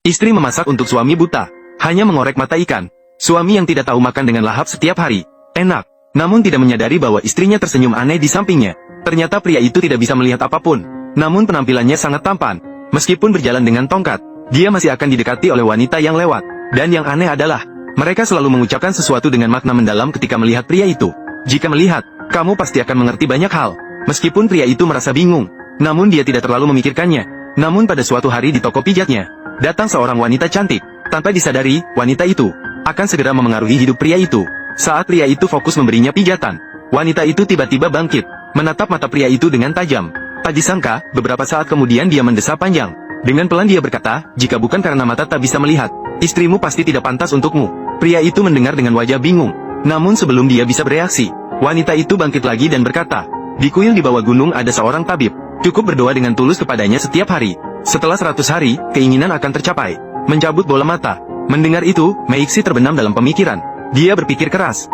Istri memasak untuk suami buta, hanya mengorek mata ikan. Suami yang tidak tahu makan dengan lahap setiap hari. Enak. Namun tidak menyadari bahwa istrinya tersenyum aneh di sampingnya. Ternyata pria itu tidak bisa melihat apapun. Namun penampilannya sangat tampan. Meskipun berjalan dengan tongkat, dia masih akan didekati oleh wanita yang lewat. Dan yang aneh adalah, mereka selalu mengucapkan sesuatu dengan makna mendalam ketika melihat pria itu. Jika melihat, kamu pasti akan mengerti banyak hal. Meskipun pria itu merasa bingung, namun dia tidak terlalu memikirkannya. Namun pada suatu hari di toko pijatnya, datang seorang wanita cantik. Tanpa disadari, wanita itu akan segera memengaruhi hidup pria itu. Saat pria itu fokus memberinya pijatan, wanita itu tiba-tiba bangkit, menatap mata pria itu dengan tajam. Tak disangka, beberapa saat kemudian dia mendesah panjang. Dengan pelan dia berkata, jika bukan karena mata tak bisa melihat, istrimu pasti tidak pantas untukmu. Pria itu mendengar dengan wajah bingung. Namun sebelum dia bisa bereaksi, wanita itu bangkit lagi dan berkata, di kuil di bawah gunung ada seorang tabib. Cukup berdoa dengan tulus kepadanya setiap hari. Setelah 100 hari, keinginan akan tercapai. Mencabut bola mata. Mendengar itu, Meixi terbenam dalam pemikiran. Dia berpikir keras.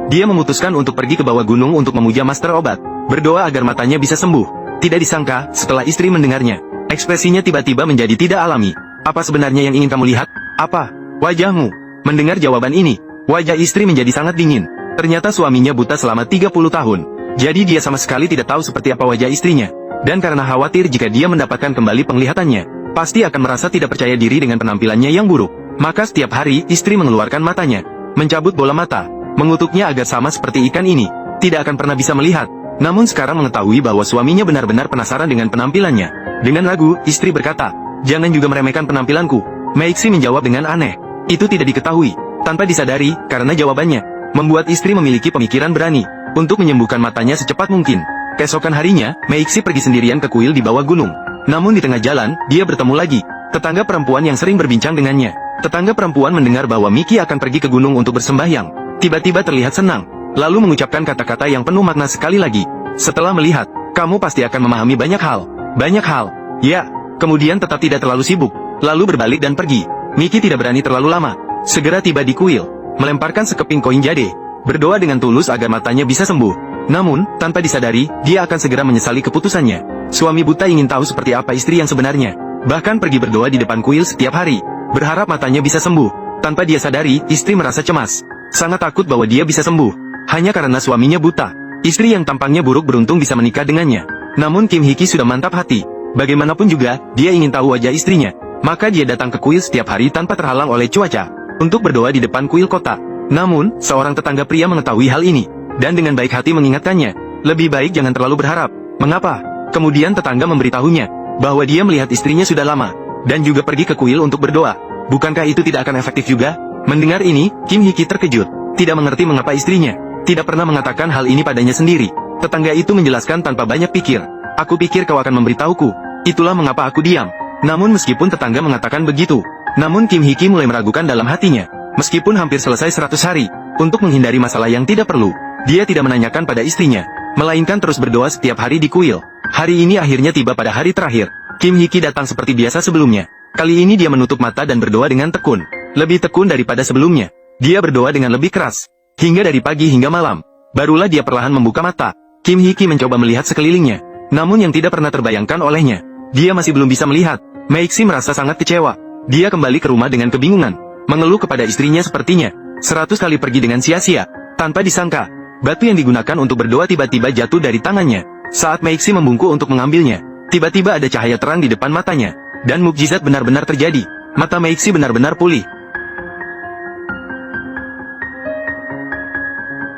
Dia memutuskan untuk pergi ke bawah gunung untuk memuja master obat. Berdoa agar matanya bisa sembuh. Tidak disangka, setelah istri mendengarnya, ekspresinya tiba-tiba menjadi tidak alami. Apa sebenarnya yang ingin kamu lihat? Apa? Wajahmu. Mendengar jawaban ini, wajah istri menjadi sangat dingin. Ternyata suaminya buta selama 30 tahun. Jadi dia sama sekali tidak tahu seperti apa wajah istrinya. Dan karena khawatir jika dia mendapatkan kembali penglihatannya, pasti akan merasa tidak percaya diri dengan penampilannya yang buruk. Maka setiap hari istri mengeluarkan matanya, mencabut bola mata, mengutuknya agar sama seperti ikan ini, tidak akan pernah bisa melihat. Namun sekarang mengetahui bahwa suaminya benar-benar penasaran dengan penampilannya. Dengan ragu, istri berkata, jangan juga meremehkan penampilanku. Meixi menjawab dengan aneh. Itu tidak diketahui. Tanpa disadari, karena jawabannya membuat istri memiliki pemikiran berani untuk menyembuhkan matanya secepat mungkin. Keesokan harinya, Meixi pergi sendirian ke kuil di bawah gunung. Namun di tengah jalan, dia bertemu lagi tetangga perempuan yang sering berbincang dengannya. Tetangga perempuan mendengar bahwa Miki akan pergi ke gunung untuk bersembahyang. Tiba-tiba terlihat senang, lalu mengucapkan kata-kata yang penuh makna sekali lagi. Setelah melihat, kamu pasti akan memahami banyak hal. Banyak hal. Ya, kemudian tetap tidak terlalu sibuk, lalu berbalik dan pergi. Miki tidak berani terlalu lama. Segera tiba di kuil, melemparkan sekeping koin jade, berdoa dengan tulus agar matanya bisa sembuh. Namun, tanpa disadari, dia akan segera menyesali keputusannya. Suami buta ingin tahu seperti apa istri yang sebenarnya. Bahkan pergi berdoa di depan kuil setiap hari, berharap matanya bisa sembuh. Tanpa dia sadari, istri merasa cemas. Sangat takut bahwa dia bisa sembuh, hanya karena suaminya buta. Istri yang tampangnya buruk beruntung bisa menikah dengannya. Namun Kim Hiki sudah mantap hati. Bagaimanapun juga, dia ingin tahu wajah istrinya. Maka dia datang ke kuil setiap hari tanpa terhalang oleh cuaca, untuk berdoa di depan kuil kota. Namun, seorang tetangga pria mengetahui hal ini, dan dengan baik hati mengingatkannya, lebih baik jangan terlalu berharap. Mengapa? Kemudian tetangga memberitahunya, bahwa dia melihat istrinya sudah lama, dan juga pergi ke kuil untuk berdoa. Bukankah itu tidak akan efektif juga? Mendengar ini, Kim Hiki terkejut, tidak mengerti mengapa istrinya tidak pernah mengatakan hal ini padanya sendiri. Tetangga itu menjelaskan tanpa banyak pikir, aku pikir kau akan memberitahuku, itulah mengapa aku diam. Namun meskipun tetangga mengatakan begitu, namun Kim Hiki mulai meragukan dalam hatinya. Meskipun hampir selesai 100 hari, untuk menghindari masalah yang tidak perlu, dia tidak menanyakan pada istrinya, melainkan terus berdoa setiap hari di kuil. Hari ini akhirnya tiba pada hari terakhir. Kim Hiki datang seperti biasa sebelumnya. Kali ini dia menutup mata dan berdoa dengan tekun. Lebih tekun daripada sebelumnya. Dia berdoa dengan lebih keras. Hingga dari pagi hingga malam. Barulah dia perlahan membuka mata. Kim Hiki mencoba melihat sekelilingnya. Namun yang tidak pernah terbayangkan olehnya, dia masih belum bisa melihat. Meixi merasa sangat kecewa. Dia kembali ke rumah dengan kebingungan. Mengeluh kepada istrinya sepertinya 100 kali pergi dengan sia-sia. Tanpa disangka, batu yang digunakan untuk berdoa tiba-tiba jatuh dari tangannya. Saat Meixi membungkuk untuk mengambilnya, tiba-tiba ada cahaya terang di depan matanya. Dan mukjizat benar-benar terjadi. Mata Meixi benar-benar pulih.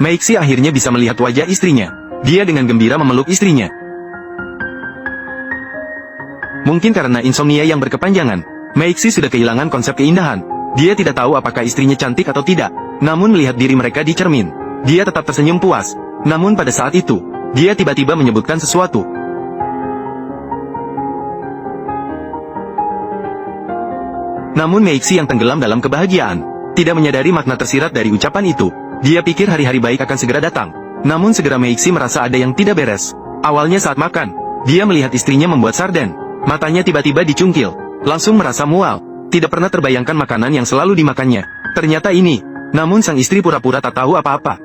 Meixi akhirnya bisa melihat wajah istrinya. Dia dengan gembira memeluk istrinya. Mungkin karena insomnia yang berkepanjangan, Meixi sudah kehilangan konsep keindahan. Dia tidak tahu apakah istrinya cantik atau tidak. Namun melihat diri mereka di cermin, dia tetap tersenyum puas. Namun pada saat itu, dia tiba-tiba menyebutkan sesuatu. Namun Meixi yang tenggelam dalam kebahagiaan, tidak menyadari makna tersirat dari ucapan itu. Dia pikir hari-hari baik akan segera datang. Namun segera Meixi merasa ada yang tidak beres. Awalnya saat makan, dia melihat istrinya membuat sarden. Matanya tiba-tiba dicungkil, langsung merasa mual. Tidak pernah terbayangkan makanan yang selalu dimakannya. Ternyata ini. Namun sang istri pura-pura tak tahu apa-apa.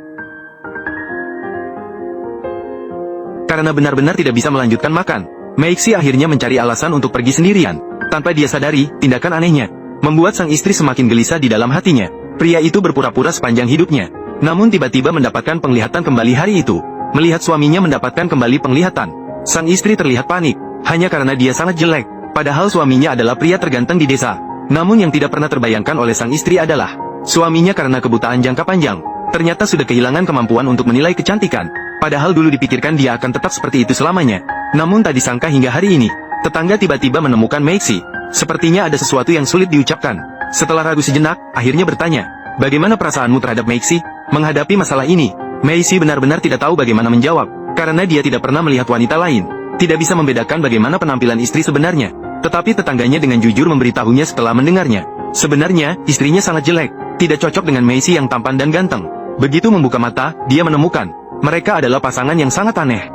Karena benar-benar tidak bisa melanjutkan makan, Meixi akhirnya mencari alasan untuk pergi sendirian. Tanpa dia sadari, tindakan anehnya membuat sang istri semakin gelisah di dalam hatinya. Pria itu berpura-pura sepanjang hidupnya, namun tiba-tiba mendapatkan penglihatan kembali hari itu. Melihat suaminya mendapatkan kembali penglihatan, sang istri terlihat panik, hanya karena dia sangat jelek. Padahal suaminya adalah pria terganteng di desa. Namun yang tidak pernah terbayangkan oleh sang istri adalah, suaminya karena kebutaan jangka panjang, ternyata sudah kehilangan kemampuan untuk menilai kecantikan. Padahal dulu dipikirkan dia akan tetap seperti itu selamanya. Namun tak disangka hingga hari ini, tetangga tiba-tiba menemukan Meixi. Sepertinya ada sesuatu yang sulit diucapkan. Setelah ragu sejenak, akhirnya bertanya, "Bagaimana perasaanmu terhadap Meixi?" Menghadapi masalah ini, Meixi benar-benar tidak tahu bagaimana menjawab, karena dia tidak pernah melihat wanita lain. Tidak bisa membedakan bagaimana penampilan istri sebenarnya. Tetapi tetangganya dengan jujur memberitahunya setelah mendengarnya. Sebenarnya, istrinya sangat jelek, tidak cocok dengan Meixi yang tampan dan ganteng. Begitu membuka mata, dia menemukan, mereka adalah pasangan yang sangat aneh.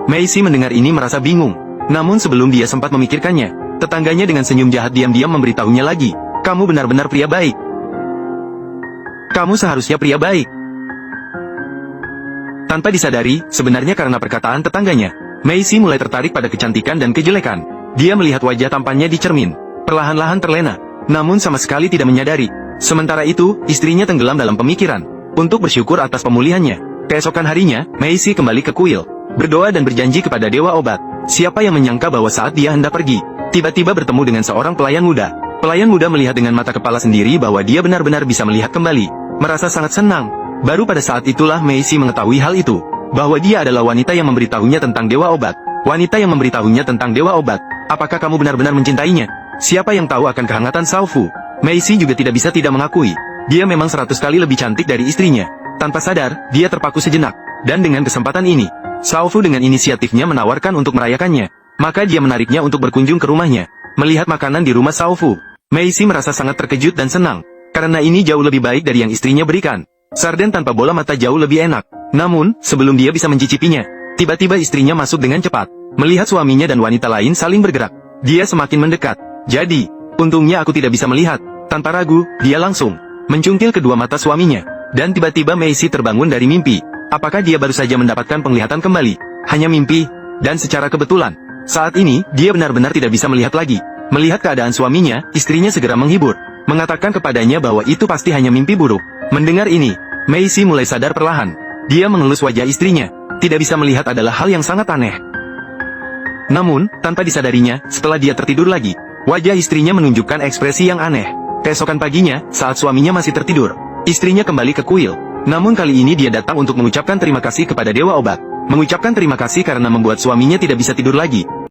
Meixi mendengar ini merasa bingung. Namun sebelum dia sempat memikirkannya, tetangganya dengan senyum jahat diam-diam memberitahunya lagi, "Kamu benar-benar pria baik. Kamu seharusnya pria baik." Tanpa disadari, sebenarnya karena perkataan tetangganya, Meixi mulai tertarik pada kecantikan dan kejelekan. Dia melihat wajah tampannya di cermin, perlahan-lahan terlena, namun sama sekali tidak menyadari. Sementara itu, istrinya tenggelam dalam pemikiran. Untuk bersyukur atas pemulihannya, keesokan harinya, Meixi kembali ke kuil, berdoa dan berjanji kepada Dewa Obat. Siapa yang menyangka bahwa saat dia hendak pergi, tiba-tiba bertemu dengan seorang pelayan muda. Pelayan muda melihat dengan mata kepala sendiri bahwa dia benar-benar bisa melihat kembali, merasa sangat senang. Baru pada saat itulah Meixi mengetahui hal itu, bahwa dia adalah wanita yang memberitahunya tentang Dewa Obat. Wanita yang memberitahunya tentang Dewa Obat. Apakah kamu benar-benar mencintainya? Siapa yang tahu akan kehangatan Xiaofu? Meixi juga tidak bisa tidak mengakui. Dia memang 100 kali lebih cantik dari istrinya. Tanpa sadar, dia terpaku sejenak. Dan dengan kesempatan ini, Xiaofu dengan inisiatifnya menawarkan untuk merayakannya. Maka dia menariknya untuk berkunjung ke rumahnya. Melihat makanan di rumah Xiaofu, Meixi merasa sangat terkejut dan senang. Karena ini jauh lebih baik dari yang istrinya berikan. Sarden tanpa bola mata jauh lebih enak. Namun, sebelum dia bisa mencicipinya, tiba-tiba istrinya masuk dengan cepat. Melihat suaminya dan wanita lain saling bergerak, dia semakin mendekat. Jadi, untungnya aku tidak bisa melihat. Tanpa ragu, dia langsung mencungkil kedua mata suaminya. Dan tiba-tiba Meixi terbangun dari mimpi. Apakah dia baru saja mendapatkan penglihatan kembali? Hanya mimpi. Dan secara kebetulan, saat ini, dia benar-benar tidak bisa melihat lagi. Melihat keadaan suaminya, istrinya segera menghibur, mengatakan kepadanya bahwa itu pasti hanya mimpi buruk. Mendengar ini, Meixi mulai sadar perlahan. Dia mengelus wajah istrinya. Tidak bisa melihat adalah hal yang sangat aneh. Namun, tanpa disadarinya, setelah dia tertidur lagi, wajah istrinya menunjukkan ekspresi yang aneh. Keesokan paginya, saat suaminya masih tertidur, istrinya kembali ke kuil. Namun kali ini dia datang untuk mengucapkan terima kasih kepada Dewa Obat. Mengucapkan terima kasih karena membuat suaminya tidak bisa tidur lagi.